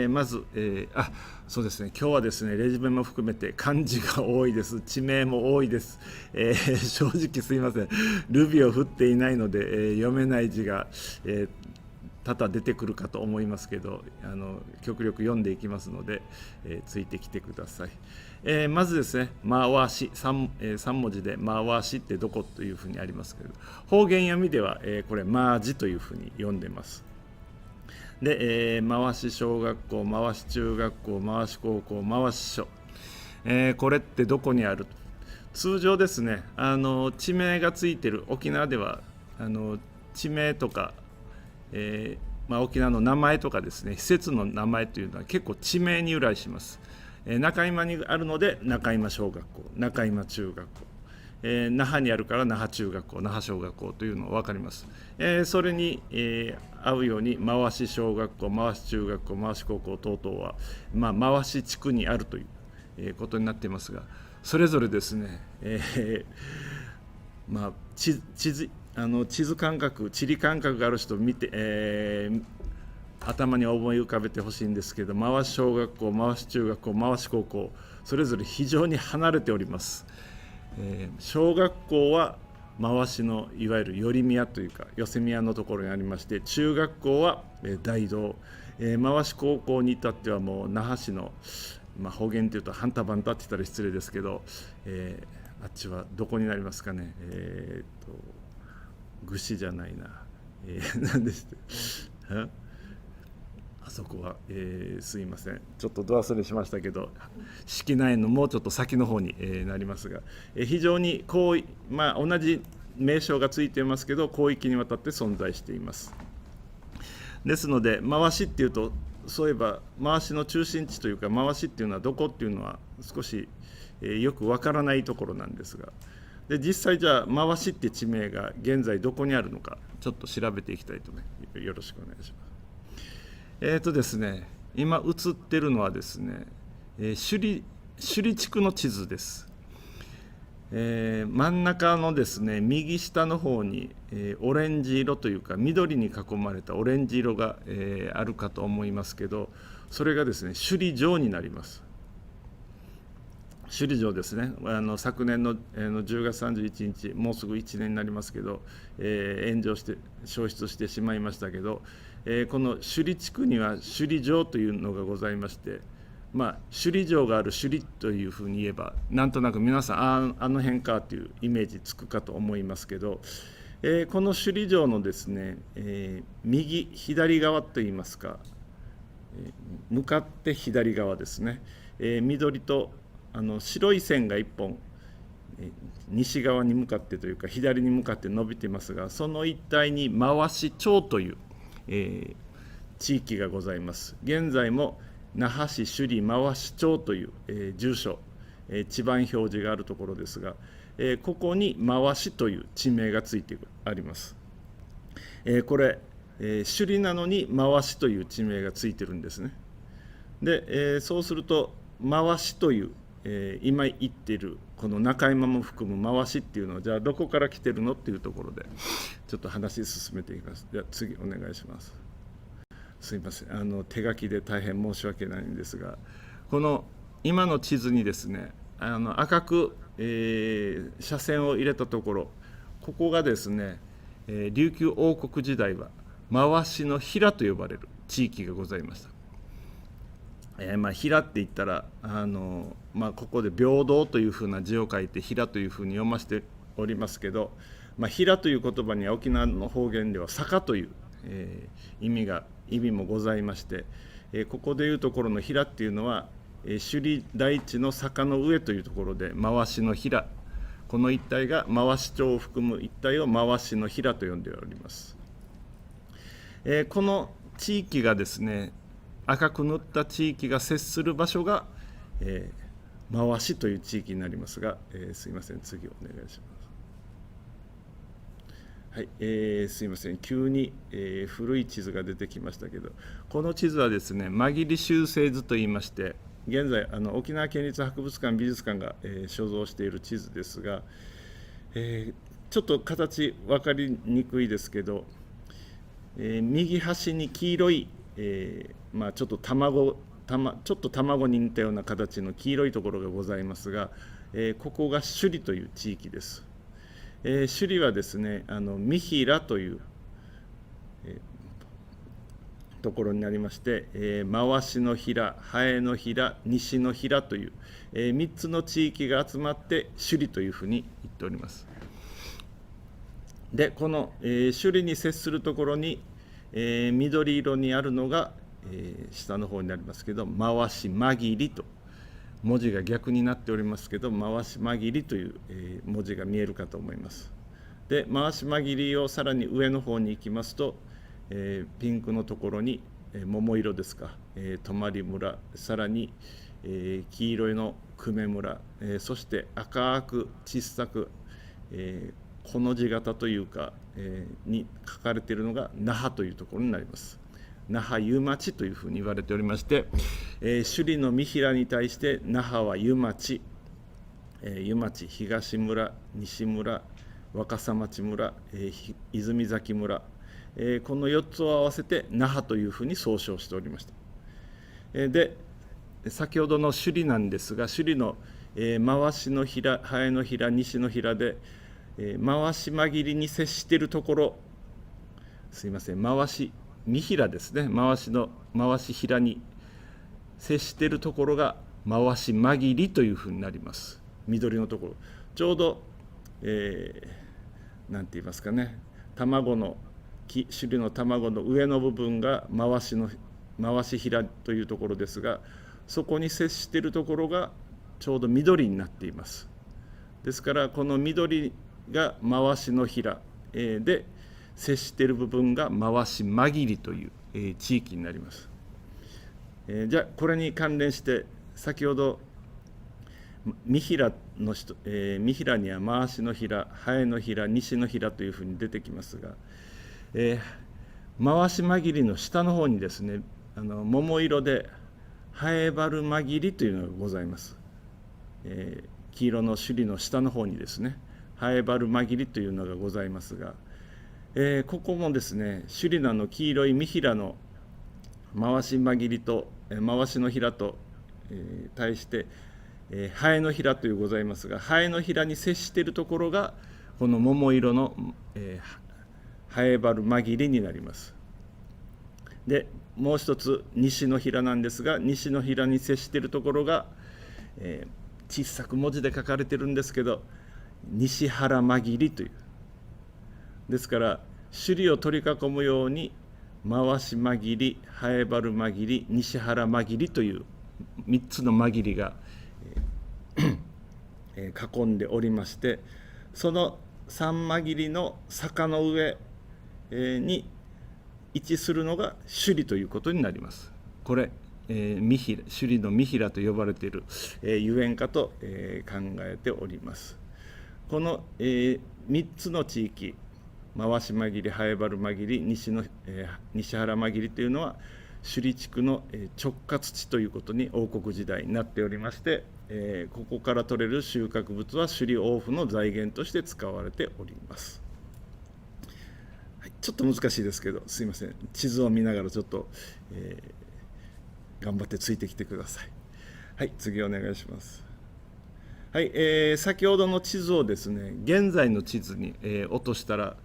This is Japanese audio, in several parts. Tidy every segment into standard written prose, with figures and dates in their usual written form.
まず、そうですね、今日はですね、レジュメも含めて漢字が多いです。地名も多いです。正直すいません。ルビを振っていないので、読めない字が、多々出てくるかと思いますけど、極力読んでいきますので、ついてきてください。まずですね、回し 3文字で回しってどこというふうにありますけど、方言読みでは、これマージというふうに読んでます。で、回し小学校、回し中学校、回し高校、回し所、これってどこにある？通常ですね、地名がついてる沖縄では地名とか、沖縄の名前とかですね、施設の名前というのは結構地名に由来します。中今にあるので中今小学校、中今中学校、那覇にあるから那覇中学校、那覇小学校というのが分かります。それに、合うように回し小学校、回し中学校、回し高校等々は、回し地区にあるという、ことになっていますが、それぞれですね、地図感覚、地理感覚がある人を見て、頭に思い浮かべてほしいんですけど、回し小学校、回し中学校、回し高校、それぞれ非常に離れております。小学校は回しのいわゆる寄宮というか寄せ宮のところにありまして、中学校は大道、回し高校に至ってはもう那覇市の、方言というとハンタバンタって言ったら失礼ですけど、あっちはどこになりますかね、具志じゃないな、何でしたあそこは、すいません、ちょっとど忘れしましたけど、式内のもうちょっと先の方に、なりますが、非常に同じ名称がついていますけど、広域にわたって存在しています。ですので、回しっていうと、そういえば回しの中心地というか、回しっていうのはどこっていうのは少し、よくわからないところなんですが、で実際じゃあ回しって地名が現在どこにあるのか、ちょっと調べていきたいと思います。よろしくお願いします。ですね、今映ってるのはですね、首里地区の地図です。真ん中のですね、右下の方に、オレンジ色というか緑に囲まれたオレンジ色が、あるかと思いますけど、それがですね、首里城になります。首里城ですね、昨年の10月31日、もうすぐ1年になりますけど、炎上して消失してしまいましたけど、この首里地区には首里城というのがございまして、首里城がある首里というふうに言えば、なんとなく皆さんあの辺かというイメージつくかと思いますけど、この首里城のですね、右左側といいますか、向かって左側ですね、緑と白い線が1本西側に向かってというか左に向かって伸びていますが、その一帯に回し町という、地域がございます。現在も那覇市首里回し町という、住所、地番表示があるところですが、ここに回しという地名がついてあります。これ、首里なのに回しという地名がついてるんですね。で、そうすると回しという、今言っているこの中山も含む回しっていうのは、じゃあどこから来てるのっていうところでちょっと話進めていきます。じゃあ次お願いします。すいません、手書きで大変申し訳ないんですが、この今の地図にですね、赤く、斜線を入れたところ、ここがですね、琉球王国時代は回しの平と呼ばれる地域がございました。平って言ったらここで平等というふうな字を書いて平というふうに読ませておりますけど、平という言葉には沖縄の方言では坂という、意味もございまして、ここでいうところの平っていうのは、首里大地の坂の上というところで回しの平、この一帯が回し町を含む一帯を回しの平と呼んでおります。この地域がですね、赤く塗った地域が接する場所が、回しという地域になりますが、すいません、次お願いします。はい、すいません、急に、古い地図が出てきましたけど、この地図はですね、間切り修正図といいまして、現在沖縄県立博物館美術館が、所蔵している地図ですが、ちょっと形分かりにくいですけど、右端に黄色いちょっと卵に似たような形の黄色いところがございますが、ここが首里という地域です。首里はですね、三平という、ところになりまして、回しの平、ハエの平、西の平という、3つの地域が集まって首里というふうに言っております。でこの、首里に接するところに、緑色にあるのが、下の方になりますけど、回しまぎりと、文字が逆になっておりますけど、回しまぎりという、文字が見えるかと思います。で回しまぎりをさらに上の方に行きますと、ピンクのところに、桃色ですか、泊村、さらに、黄色いの久米村、そして赤く小さく、この字型というか、に書かれているのが那覇というところになります。那覇湯町というふうに言われておりまして、首里の三平に対して那覇は湯町、湯町、東村、西村、若狭町村、泉崎村、この4つを合わせて那覇というふうに総称しておりました。で先ほどの首里なんですが、首里の、回しの平、ハエの平、西の平で、回しまぎりに接しているところ、すいません、回し三平ですね、回し平に接しているところが回しまぎりというふうになります。緑のところ、ちょうど、なんて言いますかね、首里の卵の上の部分が回し平というところですが、そこに接しているところがちょうど緑になっています。ですからこの緑が回しの平、で接している部分が回しまぎりという、地域になります。じゃあこれに関連して先ほど三平には回しの平、ハエの平、西の平というふうに出てきますが、回しまぎりの下の方にですね、桃色でハエバルまぎりというのがございます。黄色の首里の下の方にですね、ハエバルまぎりというのがございますが、ここもですね、首里の黄色い三平の回しまぎりと、回しの平と、対して、ハエの平というございますが、ハエの平に接しているところがこの桃色の、ハエバルまぎりになります。でもう一つ西の平なんですが、西の平に接しているところが、小さく文字で書かれてるんですけど、西原まぎりという、ですから首里を取り囲むように回しまぎり、ハエバルまぎり、西原まぎりという3つのまぎりが、囲んでおりまして、その三まぎりの坂の上に位置するのが首里ということになります。これ、首里の三平と呼ばれている、ゆえんかと、考えております。この、3つの地域、回しまぎり、ハエバルまぎり、西原まぎりというのは首里地区の直轄地ということに王国時代になっておりまして、ここから取れる収穫物は首里王府の財源として使われております。はい、ちょっと難しいですけどすいません、地図を見ながらちょっと、頑張ってついてきてください。はい、次お願いします。はい、先ほどの地図をですね、現在の地図に、落としたら、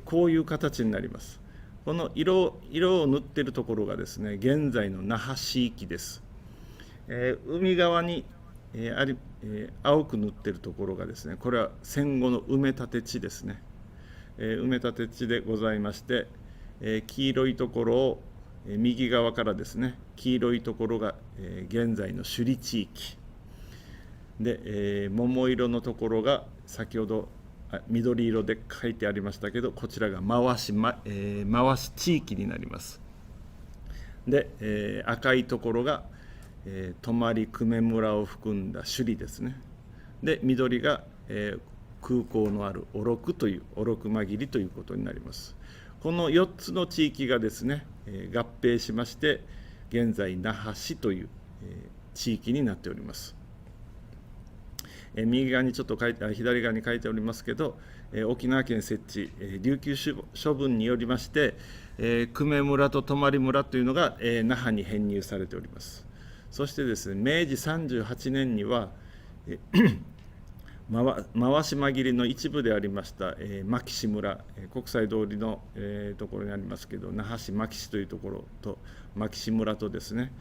こういう形になります。この色を塗っているところがですね、現在の那覇市域です。海側に、青く塗っているところがですね、これは戦後の埋め立て地ですね。埋め立て地でございまして、黄色いところを、右側からですね、黄色いところが、現在の首里地域で、桃色のところが先ほど緑色で書いてありましたけど、こちらが回し地域になります。で、赤いところが、泊久米村を含んだ首里ですね。で緑が、空港のある小禄という小禄まぎりということになります。この4つの地域がですね、合併しまして現在那覇市という、地域になっております。右側にちょっと左側に書いておりますけど、沖縄県設置、琉球処分によりまして、久米村と泊村というのが、那覇に編入されております。そしてですね、明治38年には、回し間切りの一部でありました、牧志村、国際通りの、ところにありますけど、那覇市牧志というところと牧志村とですね、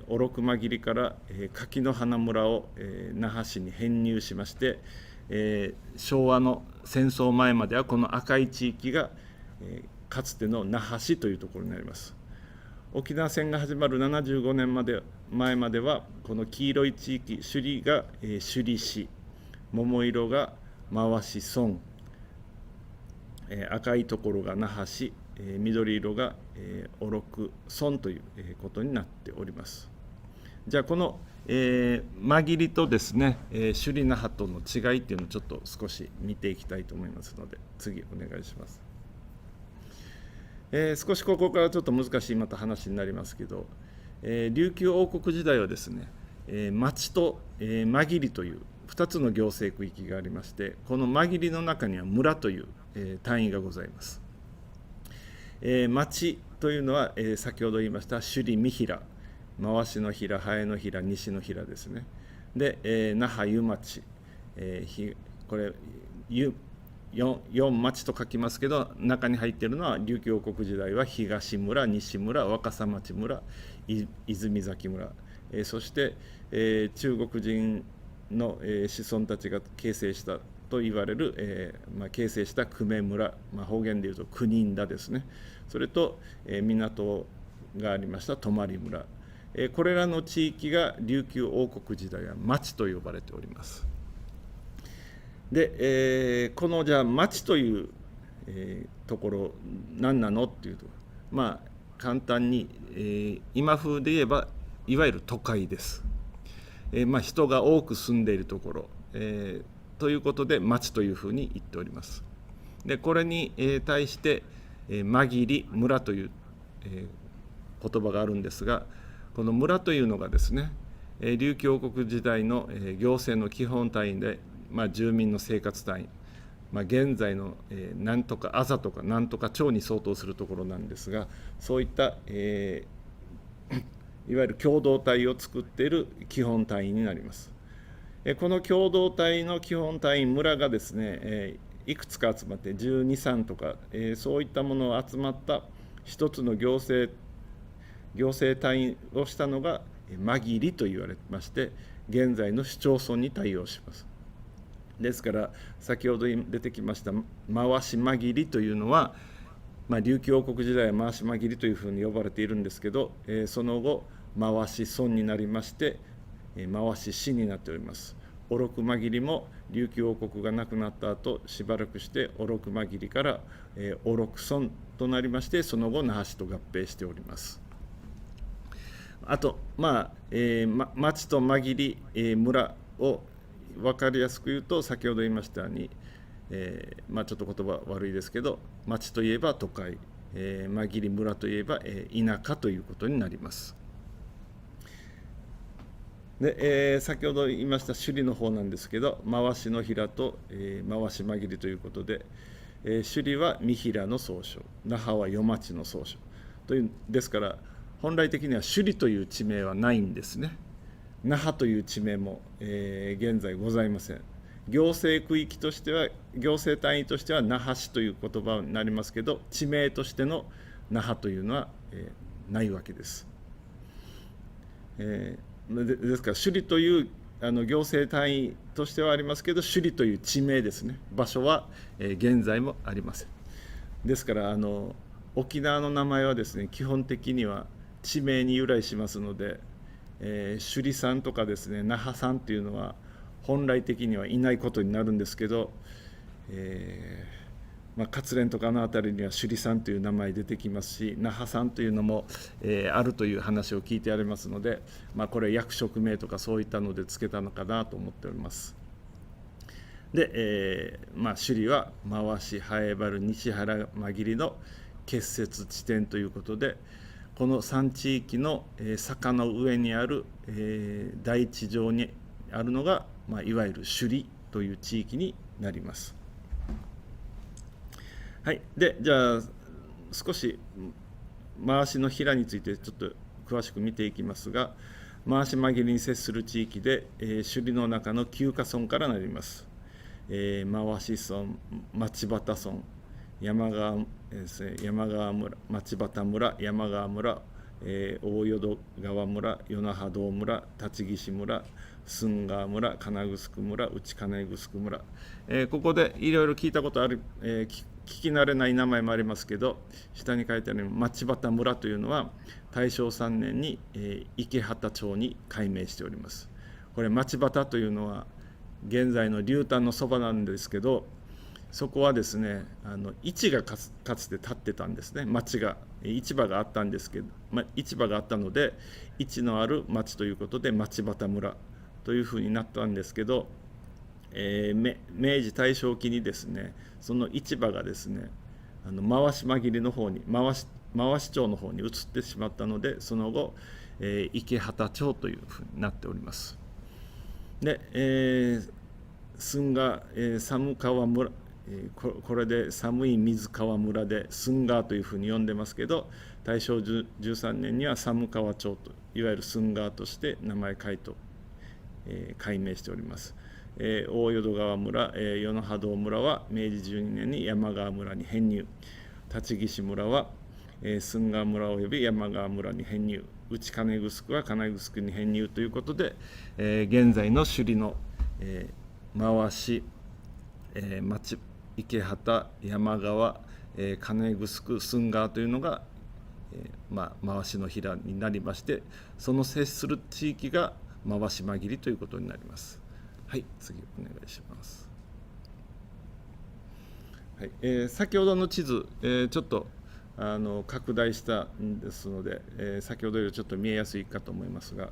小禄間切りから、柿の花村を、那覇市に編入しまして、昭和の戦争前まではこの赤い地域が、かつての那覇市というところになります。沖縄戦が始まる75年前まではこの黄色い地域、首里が、首里市、桃色が回し村、赤いところが那覇市、緑色が小禄村ということになっております。じゃあこの間切りとですね、首里那覇との違いっていうのをちょっと少し見ていきたいと思いますので、次お願いします。少しここからちょっと難しいまた話になりますけど、琉球王国時代はですね、町と、間切りという2つの行政区域がありまして、この間切りの中には村という、単位がございます。町というのは、先ほど言いました首里三平、回しの平、ハエの平、西の平ですね。で、那覇湯町、これ4町と書きますけど、中に入っているのは琉球王国時代は東村、西村、若狭町村、泉崎村、そして、中国人の、子孫たちが形成したと言われる、形成した久米村、方言でいうと九人田ですね。それと、港がありました泊村、これらの地域が琉球王国時代は町と呼ばれております。で、このじゃあ町という、ところ何なのっていうと、簡単に、今風で言えばいわゆる都会です。人が多く住んでいるところ、ということで町というふうに言っております。でこれに、対して、間切り村という、言葉があるんですが、この村というのがですね、琉球王国時代の、行政の基本単位で、住民の生活単位、現在の、なんとかあざとかなんとか町に相当するところなんですが、そういった、いわゆる共同体を作っている基本単位になります。この共同体の基本単位村がですね、いくつか集まって12、3とか、そういったものを集まった一つの行政単位をしたのが間切りと言われまして、現在の市町村に対応します。ですから先ほど出てきました回し間切りというのは、琉球王国時代は回し間切りというふうに呼ばれているんですけど、その後回し村になりまして回し市になっております。小禄間切りも琉球王国がなくなった後しばらくして小禄間切りから小禄村となりまして、その後那覇市と合併しております。あと、町と間切り、村を分かりやすく言うと、先ほど言いましたように、ちょっと言葉悪いですけど、町といえば都会、間切り村といえば、田舎ということになります。で、先ほど言いました首里の方なんですけど、回しの平と、回し間切りということで、首里は三平の総称、那覇は与町の総称というですから、本来的には首里という地名はないんですね。那覇という地名も、現在ございません。行政区域としては、行政単位としては那覇市という言葉になりますけど、地名としての那覇というのは、ないわけです。ですから首里という行政単位としてはありますけど、首里という地名ですね、場所は、現在もありません。ですから沖縄の名前はですね、基本的には地名に由来しますので、首里さんとかですね、那覇さんというのは本来的にはいないことになるんですけど、勝連とかのあたりには首里さんという名前出てきますし、那覇さんというのも、あるという話を聞いてありますので、これ役職名とかそういったのでつけたのかなと思っております。で、首里は回し、ハエバル、西原間切りの結節地点ということで、この3地域の坂の上にある、大地上にあるのがいわゆる首里という地域になります。はい、でじゃあ少し回しの平についてちょっと詳しく見ていきますが、回し紛れに接する地域で、首里の中の9か村からなります。回し村、町端村、山川村、町端村、山川村、大淀川村、与那覇道村、立岸村、駿河村、金城村、内金城村、ここでいろいろ聞いたことある、聞き慣れない名前もありますけど、下に書いてあるように町端村というのは大正3年に、池畑町に改名しております。これ町端というのは現在の竜潭のそばなんですけど、そこはですね、市がかつて建ってたんですね。市場があったんですけど、市場があったので市のある町ということで町端村というふうになったんですけど、明治大正期にですね、その市場がですね、回し紛れの方に回し町の方に移ってしまったので、その後、池畑町というふうになっております。で、駿河、寒川村、これで寒い水川村で駿河というふうに呼んでますけど、大正13年には寒川町と、いわゆる駿河として名前改名しております。大淀川村、与那覇道村は明治12年に山川村に編入、立岸村は、駿河村および山川村に編入、内金城は金城に編入ということで、現在の首里の、回し、町池畑、山川、金城、駿河というのが、回しの平になりまして、その接する地域が回し紛れということになります。はい、次お願いします。はい、先ほどの地図、ちょっと拡大したんですので、先ほどよりちょっと見えやすいかと思いますが、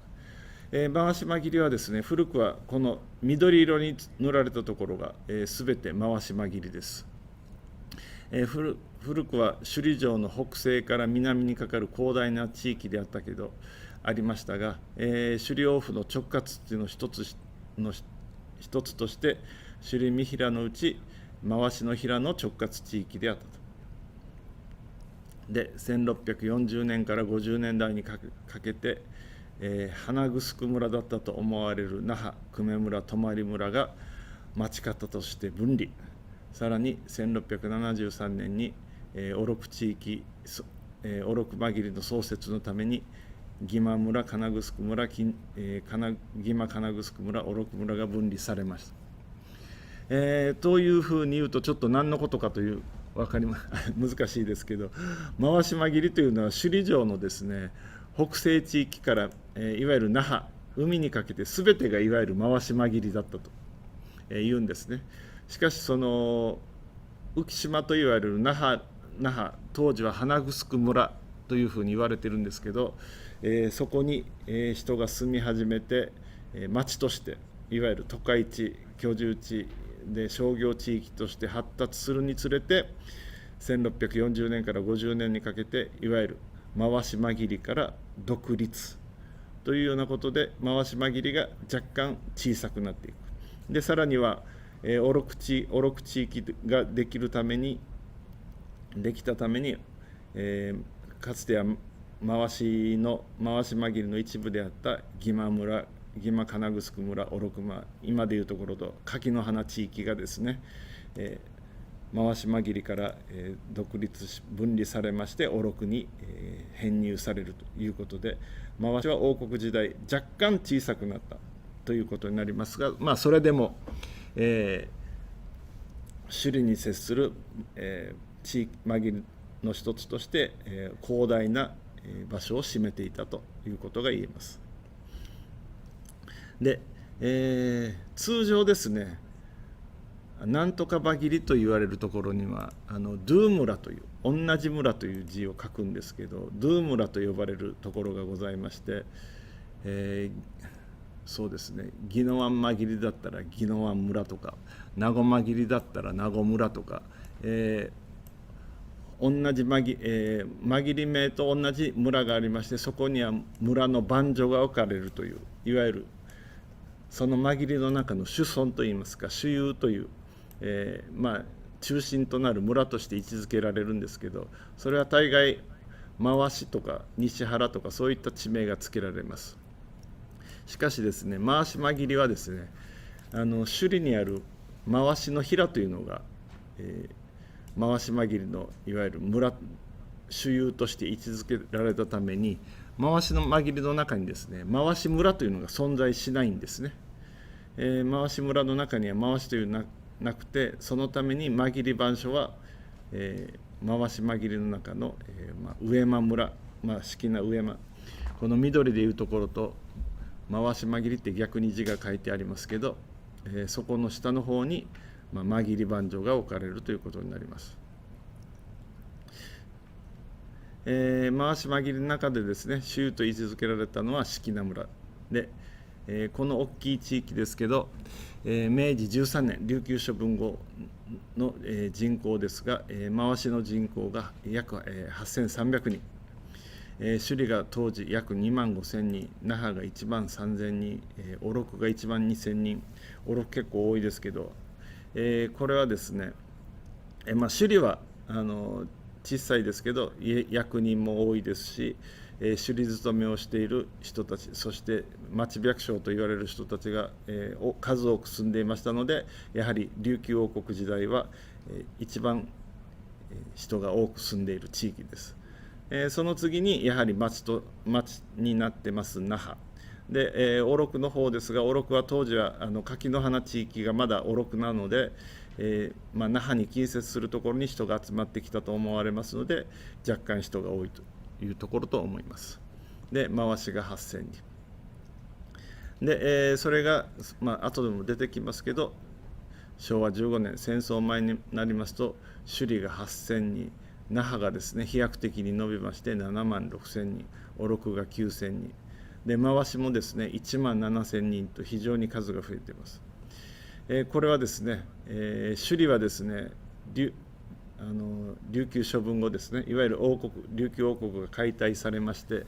回し紛れはですね、古くはこの緑色に塗られたところがすべて回し紛れです。古くは首里城の北西から南にかかる広大な地域でありましたが、首里王府の直轄地の一つとして首里見平のうち回しの平の直轄地域であったと。で、1640年から50年代にかけて、花城村だったと思われる那覇、久米村、泊村が町方として分離。さらに1673年に、小禄地域、小禄紛れの創設のために義馬村、金城村、義馬金城村、小禄村が分離されました。というふうに言うとちょっと何のことかという難しいですけど、回し紛れというのは首里城のですね、北西地域から、いわゆる那覇、海にかけて全てがいわゆる回し紛れだったと、言うんですね。しかしその浮島といわれる那覇、当時は花城村というふうに言われてるんですけど、そこに、人が住み始めて、町としていわゆる都会地、居住地で商業地域として発達するにつれて、1640年から50年にかけていわゆる回し紛れから独立というようなことで、回し紛れが若干小さくなっていく。でさらには小禄地域ができたために、かつては回し紛れの一部であった義馬村、義馬金城村、小禄村、今でいうところと柿の花地域がですね、回し紛れから、分離されまして小禄に、編入されるということで、回しは王国時代若干小さくなったということになりますが、それでも、首里に接する、地域紛れの一つとして、広大な場所を占めていたということが言えます。で、通常ですね、なんとかばぎりと言われるところにはドゥー村という、同じ村という字を書くんですけど、ドゥー村と呼ばれるところがございまして、そうですね、宜野湾紛れだったら宜野湾村とか、名護紛れだったら名護村とか、同じ紛れ名と同じ村がありまして、そこには村の番所が置かれるという、いわゆるその紛れの中の主村といいますか主有という、中心となる村として位置づけられるんですけど、それは大概回しとか西原とかそういった地名が付けられます。しかしですね、回し紛れはですね、首里にある回しの平というのが、回し紛れのいわゆる村主有として位置づけられたために、回しの紛れの中にですね、回し村というのが存在しないんですね。回し村の中には回しというなくて、そのために紛れ番所は、回し紛れの中の、上間村、式な上間、この緑でいうところと回し紛れって逆に字が書いてありますけど、そこの下の方に、紛れ番所が置かれるということになります。回し紛れの中でですね、州と位置づけられたのは式名村で、この大きい地域ですけど、明治13年琉球処分後の、人口ですが、回しの人口が約、8300人、首里が当時約2万5000人、那覇が1万3000人、小禄が1万2000人、小禄結構多いですけど、これはですね、首里は小さいですけど役人も多いですし、首里勤めをしている人たち、そして町百姓と言われる人たちが、数多く住んでいましたので、やはり琉球王国時代は、一番人が多く住んでいる地域です。その次にやはり町になってます那覇で、小禄の方ですが、小禄は当時は柿の花地域がまだ小禄なので、那覇に近接するところに人が集まってきたと思われますので、若干人が多いというところと思います。で、回しが8000人で、それが、後でも出てきますけど、昭和15年戦争前になりますと、首里が8000人、那覇がですね飛躍的に伸びまして7万6000人、小禄が9000人で、回しもですね1万7000人と非常に数が増えています。これはですね、首里はですね琉球処分後ですね、いわゆる琉球王国が解体されまして、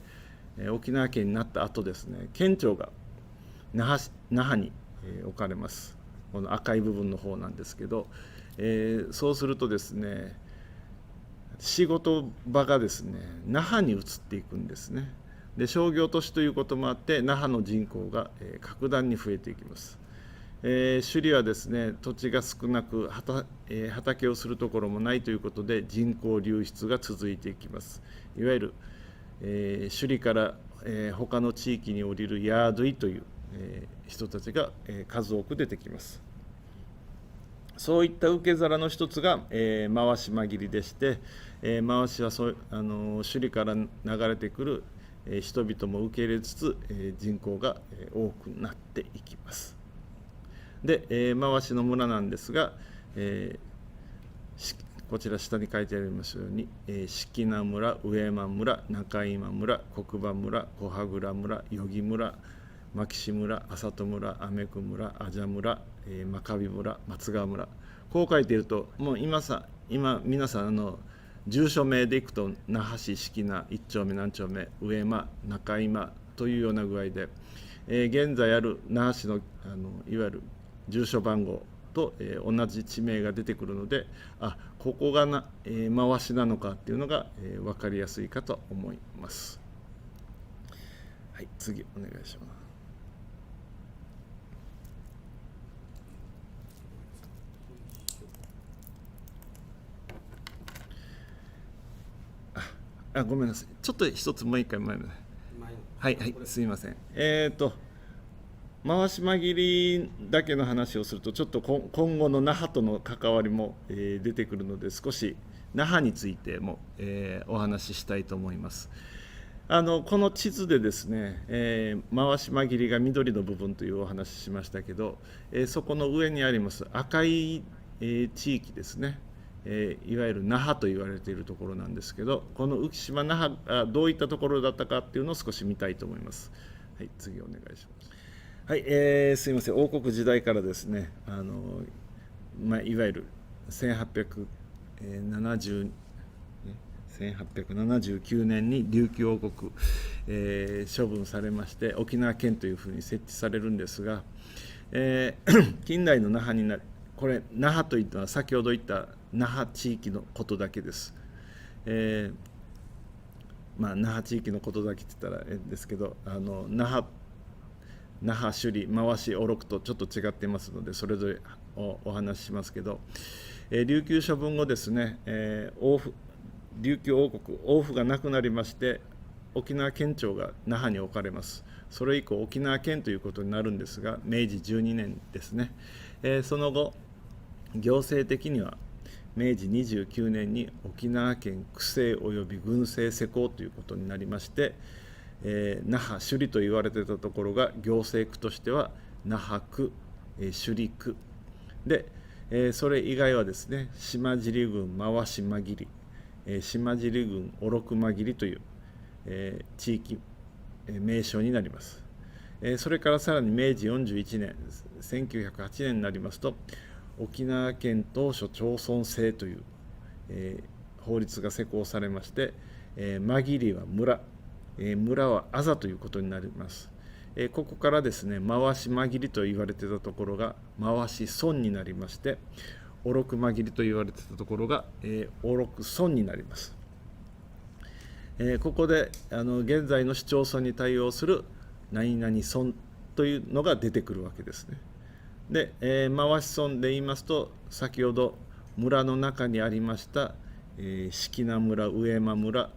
沖縄県になった後ですね、県庁が那覇に置かれます。この赤い部分の方なんですけど、そうするとですね、仕事場がですね那覇に移っていくんですね。で、商業都市ということもあって那覇の人口が格段に増えていきます。首里はですね土地が少なく畑をするところもないということで、人口流出が続いていきます。いわゆる、首里から、他の地域に降りるヤードイという、人たちが、数多く出てきます。そういった受け皿の一つが、回し紛れでして、回しは首里から流れてくる、人々も受け入れつつ、人口が、多くなっていきます。で、回しの村なんですが、こちら下に書いてありますように、式名村、上間村、中今村、国場村、小羽倉村、余木村、牧志村、麻戸村、アメク村、阿邪村、真壁村、松川村、こう書いていると、もう今皆さん住所名でいくと那覇市式名1丁目何丁目上間中今というような具合で、現在ある那覇市のいわゆる住所番号と、同じ地名が出てくるので、ここが回しなのかっていうのが、分かりやすいかと思います。はい、次お願いします。ごめんなさい。ちょっと一つもう一回前まで。はい、すいません。回し紛れだけの話をすると、ちょっと今後の那覇との関わりも、出てくるので、少し那覇についても、お話ししたいと思います。この地図でですね、回し紛れが緑の部分というお話ししましたけど、そこの上にあります赤い、地域ですね、いわゆる那覇と言われているところなんですけど、この浮島那覇がどういったところだったかっていうのを少し見たいと思います。はい、次お願いします。はい、すいません、王国時代からですね、いわゆる1870 1879年に琉球王国、処分されまして沖縄県というふうに設置されるんですが、近代の那覇になる、これ那覇といったのは先ほど言った那覇地域のことだけです。那覇地域のことだけって言ったらですけど、那覇首里回しおろくとちょっと違っていますので、それぞれお話ししますけど、琉球処分後ですね、琉球王国王府がなくなりまして沖縄県庁が那覇に置かれます。それ以降沖縄県ということになるんですが、明治12年ですね。その後行政的には明治29年に沖縄県区政及び軍政施行ということになりまして、那覇首里と言われていたところが行政区としては那覇区、首里区で、それ以外はですね島尻郡回し間切り、島尻郡おろく間切りという、地域、名称になります。それからさらに明治41年1908年になりますと沖縄県当初町村制という、法律が施行されまして、間切りは村、村はあざということになります。ここからですね回し間切りと言われていたところが回し村になりまして、おろく間切りと言われていたところが、おろく村になります。ここで現在の市町村に対応する何々村というのが出てくるわけですね。で、回し村で言いますと先ほど村の中にありました、敷名村、上間村、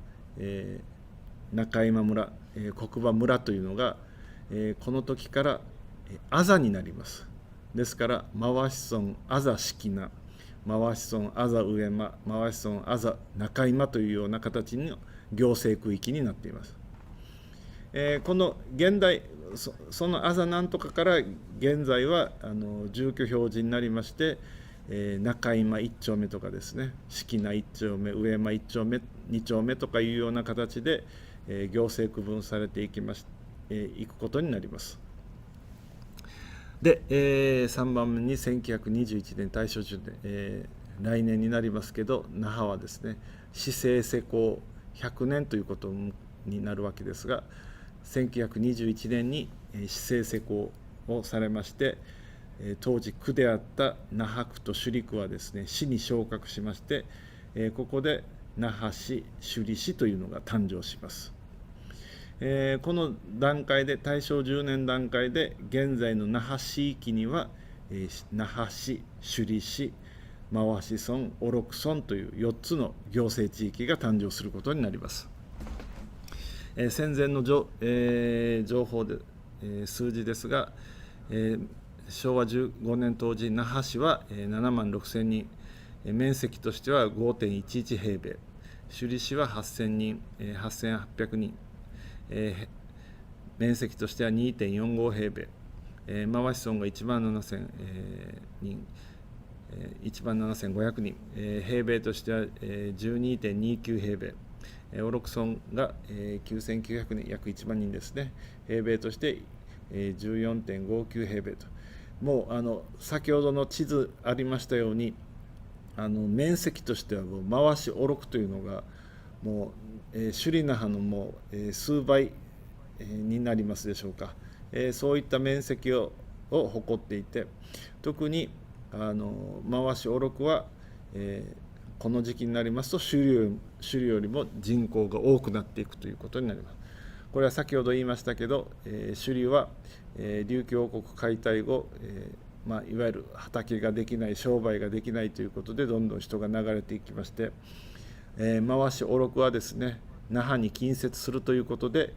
中今村、国場村というのが、この時からあざになります。ですから回し村あざ敷名、回し村あざ上間、回し村あざ中今というような形の行政区域になっています。この現代そのあざなんとかから現在は住居表示になりまして、中今1丁目とかですね敷名1丁目、上間1丁目2丁目とかいうような形で、行政区分されていくことになります。で、3番目に1921年大正10年、来年になりますけど那覇はですね市政施行100年ということになるわけですが、1921年に市政施行をされまして、当時区であった那覇区と首里区はですね市に昇格しまして、ここで那覇市首里市というのが誕生します。この段階で大正10年段階で現在の那覇市域には、那覇市、首里市、回し村、おろく村という4つの行政地域が誕生することになります。戦前の情報で、数字ですが、昭和15年当時那覇市は7万6000人、面積としては 5.11 平米、首里市は8000人、8800人、面積としては 2.45 平米、回し村が1万7000人、1万7500人、平米としては 12.29 平米、おろく村が9900人、約1万人ですね、平米として14.59 平米と、もう先ほどの地図ありましたように面積としてはもう回しおろくというのがもう首里那覇のもう数倍になりますでしょうか。そういった面積を誇っていて、特に回しおろくは、この時期になりますと首里よりも人口が多くなっていくということになります。これは先ほど言いましたけど、首里は、琉球王国解体後、いわゆる畑ができない、商売ができないということでどんどん人が流れていきまして、回しおろくはですね那覇に近接するということで、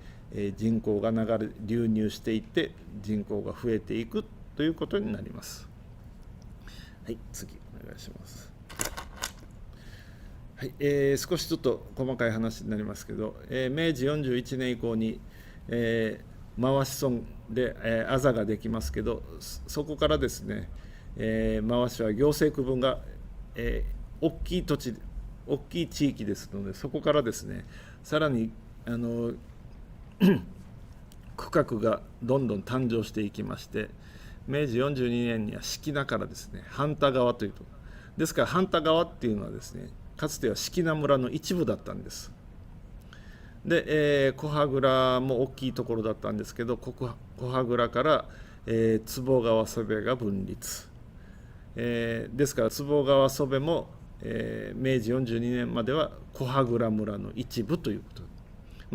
人口が流入していって人口が増えていくということになります。はい、次お願いします。はい、少しちょっと細かい話になりますけど、明治41年以降に、回し村で、あざができますけど、そこからですね、回しは行政区分が、大きい土地、大きい地域ですので、そこからですねさらに区画がどんどん誕生していきまして、明治42年には敷名からですね半田川というと、ですから半田川っていうのはですねかつては式名村の一部だったんです。で、小羽倉も大きいところだったんですけど、小羽倉から、坪川曽部が分立、ですから坪川曽部も、明治42年までは小羽倉村の一部ということ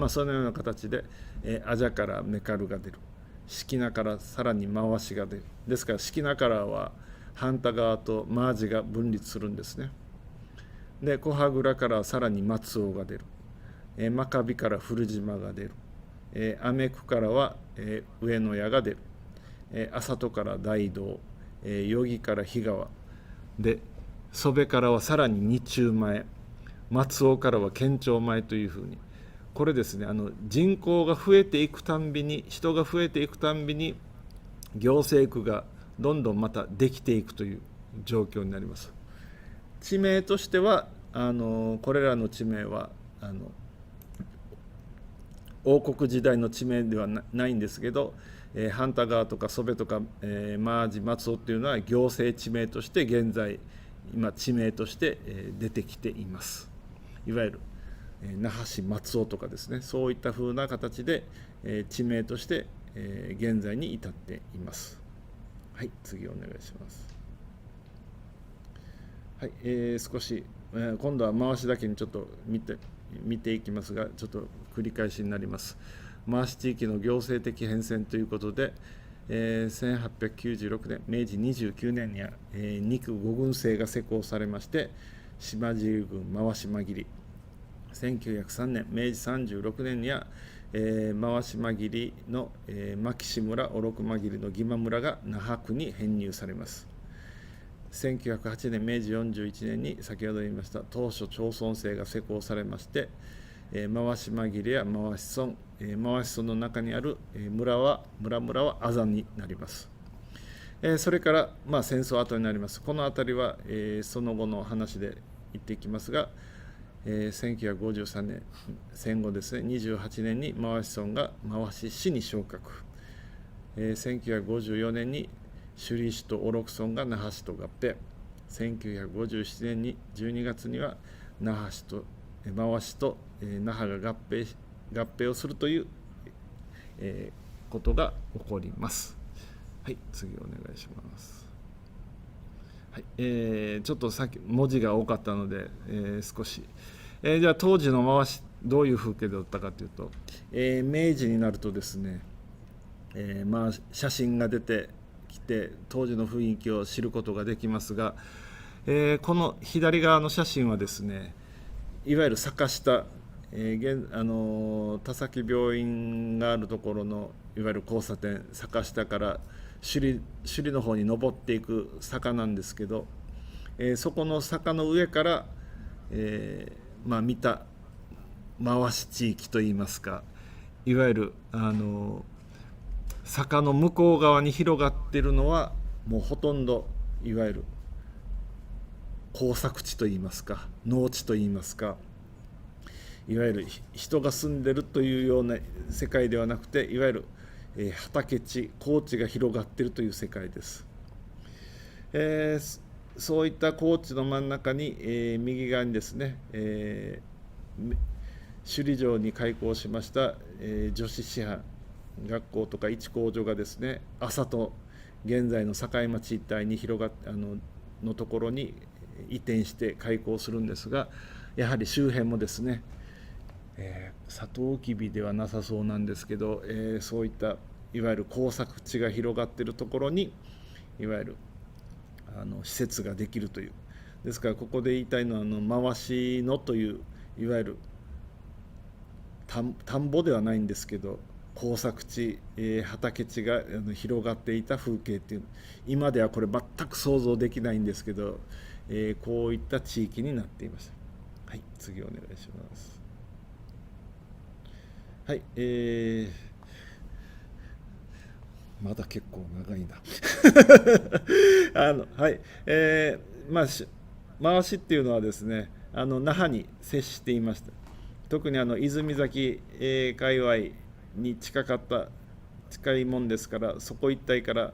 で、そのような形で、阿邪からメカルが出る、式名からさらに回しが出る。ですから式名からは半田川とマージが分立するんですね。で小羽倉からさらに松尾が出る、真壁から古島が出る、アメクからは、上野屋が出る、麻戸から大道、余木から日川で、曽部からはさらに二中前、松尾からは県庁前というふうに、これですね、人口が増えていくたんびに、人が増えていくたんびに行政区がどんどんまたできていくという状況になります。地名としてはこれらの地名は王国時代の地名ではないんですけど、半田川とか曽部とか、マージ松尾っていうのは行政地名として現在今地名として、出てきています。いわゆる那覇市松尾とかですね、そういった風な形で、地名として、現在に至っています。はい、次お願いします。はい、少し、今度は回しだけにちょっと見ていきますが、ちょっと繰り返しになります。回し地域の行政的変遷ということで、1896年明治29年には、2区5軍制が施行されまして、島尻郡回し間切り、1903年明治36年には、回し間切りの、牧志村小禄間切りの義間村が那覇区に編入されます。1908年明治41年に先ほど言いました当初町村制が施行されまして、回し間切りや回し村、回し村の中にある村はあざになります。それから、戦争後になります。この辺りは、その後の話で言っていきますが、1953年戦後ですね、28年に回し村が回し市に昇格、1954年に首里市と小禄村が那覇市と合併、1957年に12月には那覇市と回しと那覇が合併をするという、ことが起こります。はい、次お願いします。はい、ちょっとさっき文字が多かったので、少し、じゃあ当時の回しどういう風景だったかというと、明治になるとですね、写真が出てきて当時の雰囲気を知ることができますが、この左側の写真はですね、いわゆる坂下、田崎病院があるところのいわゆる交差点、坂下から首里の方に登っていく坂なんですけど、そこの坂の上から、見た回し地域といいますか、いわゆる坂の向こう側に広がっているのはもうほとんどいわゆる耕作地といいますか農地といいますか、いわゆる人が住んでるというような世界ではなくて、いわゆる畑地、耕地が広がっているという世界です。そういった耕地の真ん中に、右側にですね、首里城に開校しました、女子師範学校とか一工所がですね、朝と現在の境町一帯に広がってのところに移転して開校するんですが、やはり周辺もですね、サトウキビではなさそうなんですけど、そういったいわゆる耕作地が広がっているところにいわゆる施設ができるという。ですからここで言いたいのは回し野といういわゆる田んぼではないんですけど耕作地、畑地が広がっていた風景っていう、今ではこれ全く想像できないんですけど、こういった地域になっていました。はい、次お願いします。はい、まだ結構長いなはい、回しっていうのはですね、那覇に接していました。特に泉崎、界隈に近いもんですから、そこ一帯から、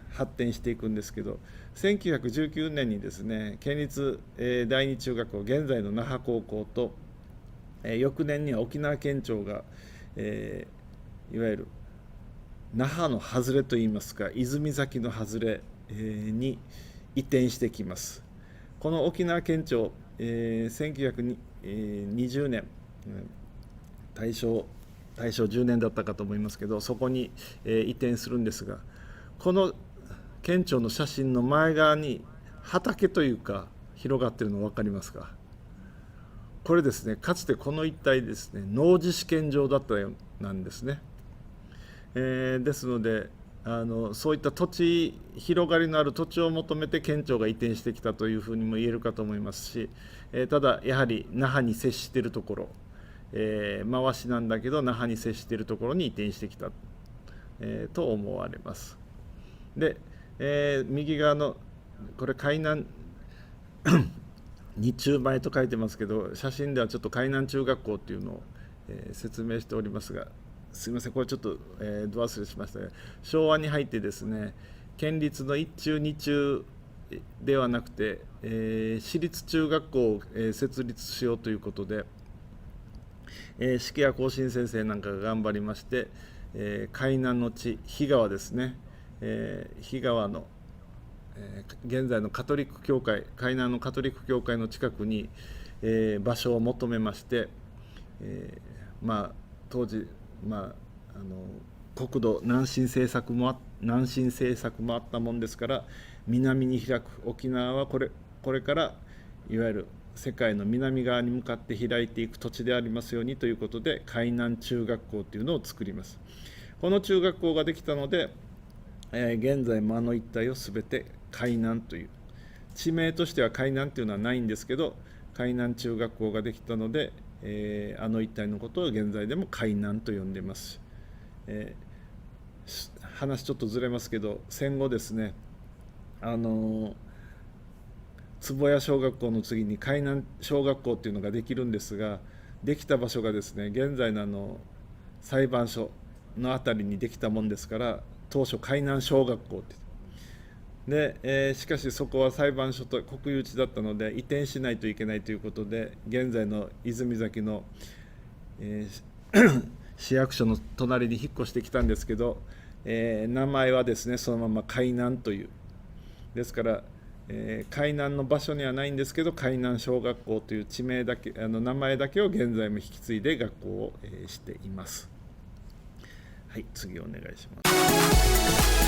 発展していくんですけど、1919年にですね、県立、第二中学校、現在の那覇高校と、翌年には沖縄県庁が、いわゆる那覇の外れといいますか、泉崎の外れ、に移転してきます。この沖縄県庁、1920年、大正10年だったかと思いますけど、そこに、移転するんですが、この県庁の写真の前側に畑というか広がっているの分かりますか。これですね、かつてこの一帯ですね、農事試験場だったようなんですね。ですのでそういった土地、広がりのある土地を求めて県庁が移転してきたというふうにも言えるかと思いますし、ただやはり那覇に接しているところ、回しなんだけど那覇に接しているところに移転してきた、と思われます。で、右側のこれ海南日中前と書いてますけど、写真ではちょっと海南中学校っていうのを、説明しておりますが、すみません、これちょっと、ど忘れしましたが、昭和に入ってですね、県立の一中二中ではなくて、私立中学校を、設立しようということで、式谷光信先生なんかが頑張りまして、海南の地、比川ですね、比川の、現在のカトリック教会、海南のカトリック教会の近くに、場所を求めまして、当時、国土南進政策もあったもんですから、南に開く沖縄はこれからいわゆる世界の南側に向かって開いていく土地でありますようにということで、海南中学校というのを作ります。この中学校ができたので、現在も一帯を全て海南という、地名としては海南というのはないんですけど、海南中学校ができたので、一帯のことを現在でも海南と呼んでいます。話ちょっとずれますけど、戦後ですね、坪谷小学校の次に海南小学校っていうのができるんですが、できた場所がですね、現在の裁判所のあたりにできたもんですから、当初海南小学校ってで、しかしそこは裁判所と国有地だったので移転しないといけないということで、現在の泉崎の、市役所の隣に引っ越してきたんですけど、名前はですねそのまま海南という、ですから、海南の場所にはないんですけど、海南小学校という地名だけ、名前だけを現在も引き継いで学校を、しています。はい、次お願いします。